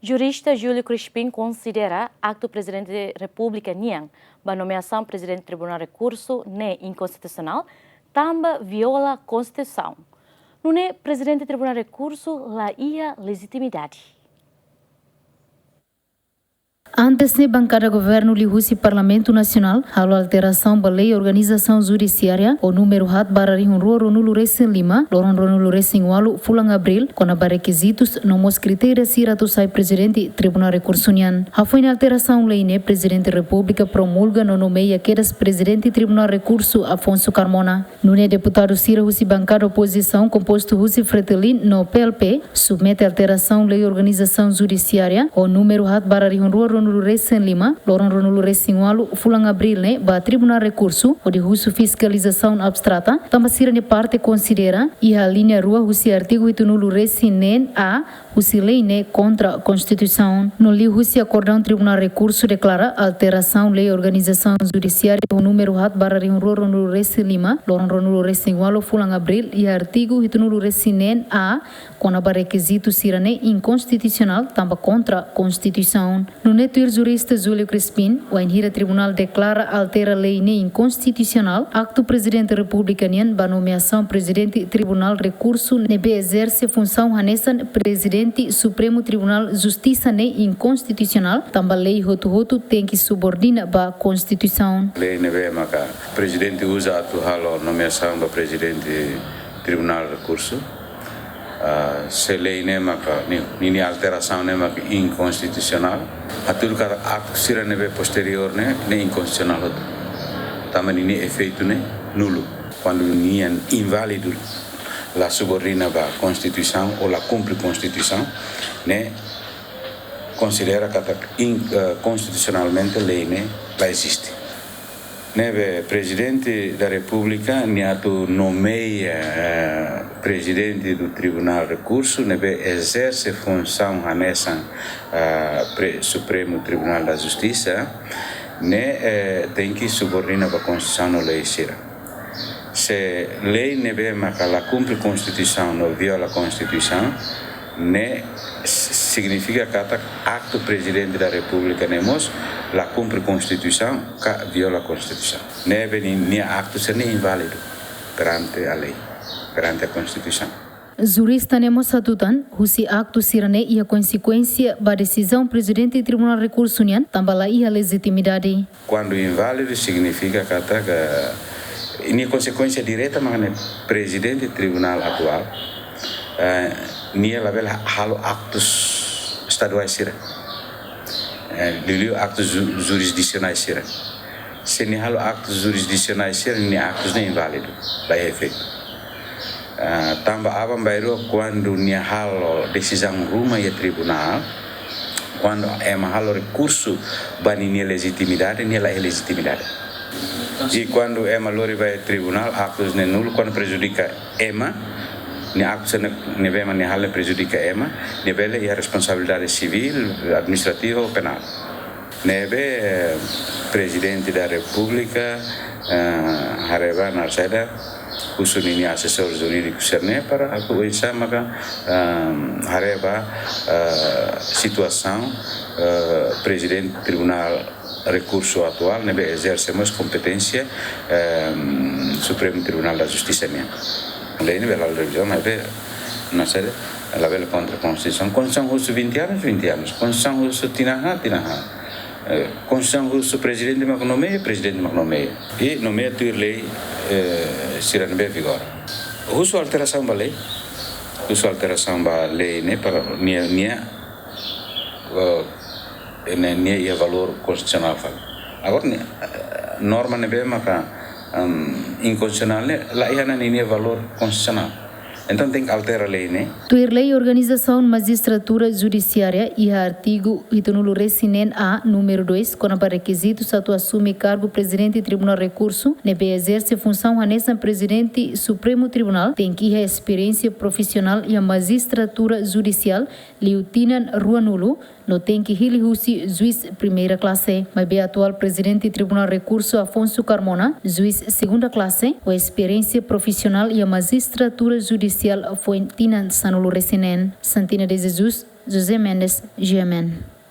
Jurista Júlio Crispim considera acto presidente da República Niang, a nomeação presidente do Tribunal de Recurso não inconstitucional, também viola a Constituição. Não é presidente do Tribunal de Recurso lá ia legitimidade. Antes de bancada governo Lihusi Parlamento Nacional, a alteração da lei organização judiciária, o número hat bararihun Ronulu Recém Lima, Ronulu Recém Walu, Fulang Abril, com a requisitos, nomos critérios iratu sai presidente Tribunal Recurso Nian. A foi na alteração lei né, presidente da República promulga no nomeia quedas presidente Tribunal Recurso Afonso Carmona. Nuné deputado Cira Husi bancada oposição composto Husi Fretelin no PLP, submete a alteração lei organização judiciária, o número hat bararihun Ronulu Recém Lima, Ronulu Recém Walu, Fulang Abril, né, ba Tribunal Recurso, o de Russo Fiscalização Abstrata, também se a parte considera e a linha rua Russi artigo 8 Recém nem a Russi lei né contra a Constituição. No li Russi acordão Tribunal Recurso declara alteração lei organização judiciária o número hat bararihun Ronulu Recém Lima, Ronulu Recém Walu, Fulang Abril e artigo 8 Recém nem a com a requisito sirane inconstitucional também contra a Constituição. No neto jurista Júlio Crispim, o Enhira Tribunal declara altera lei inconstitucional, acto presidente da República Nian, ba nomeação presidente Tribunal Recurso, nebe exerce função hanesan presidente Supremo Tribunal Justiça inconstitucional, também lei roto tem que subordinar ba Constituição. Lei nebe maka presidente usa atual nomeação ba presidente Tribunal Recurso. Se lei maka ni alteração maka inconstitucional, atul kara ato sira nebe posterior ne inconstitucional também ni efeito nulo quando ni é inválido la subordina ba Constituição ou la cumpre Constituição ne considera que constitucionalmente lei la existe. Neve presidente da República niato nomeia presidente do Tribunal Recurso, neve exerce função anessa Supremo Tribunal da Justiça, ne tem que subordinar a Constituição no lei sira. Se lei neve maca la cumpre Constituição não viola a Constituição, ne significa que acto presidente da República nemos la cumpre Constituição que viola a Constituição. Neve ni acto ser inválido perante a lei, perante a Constituição. Jurista nemos atutan, husi acto sirane e a consequência da decisão presidente do Tribunal Recurso União, também a legitimidade. Quando inválido significa que ni consequência direta mas presidente do Tribunal atual ni ela vela halo actos estaduais sira. Liliu actos jurisdicionais sira. Se ni halo actos jurisdicionais sira ni actos nem inválido, lá é efeito. Também abam bairro quando ni halo decisão ruma e tribunal, quando é halo recurso bani ni legitimidade ni ela é legitimidade. E quando é malori vai tribunal actos nem nulo quando prejudica EMA ni actos ne vema ni hale prejudica EMA, ne vele e a responsabilidade civil, administrativa ou penal. Neve presidente da República Hareva Narseda usuni assessor jurídico cerne para a coisa maka Hareva situação presidente Tribunal Recurso atual neve exercemos competência Supremo Tribunal da Justiça minha. Lei neve la revisão mas não sei ela vela contra a Constituição. Constituição russo 20 anos, Constituição russo tinaha. Constituição russo presidente nomeia, presidente nomeia. E nomeia tu lei sira nebe vigor. Russo alteração da lei, né para nia valor constitucional fala. Agora norma nebe maka inconstitucional lá ia nem valor constitucional. Então tem que alterar a lei, né? Tuir lei organização magistratura judiciária e artigo 8 Recém A número 2 com a requisitos a tu assume cargo presidente Tribunal Recurso, nebe exerce função anessa presidente Supremo Tribunal, tem que a experiência profissional e a magistratura judicial liutinan ruanulo, no tem que hili husi juiz primeira classe, mas be atual presidente Tribunal Recurso Afonso Carmona, juiz segunda classe, a experiência profissional e a magistratura judicial foi tinan sanulu recinen. Santina de Jesus, José Mendes, GMN.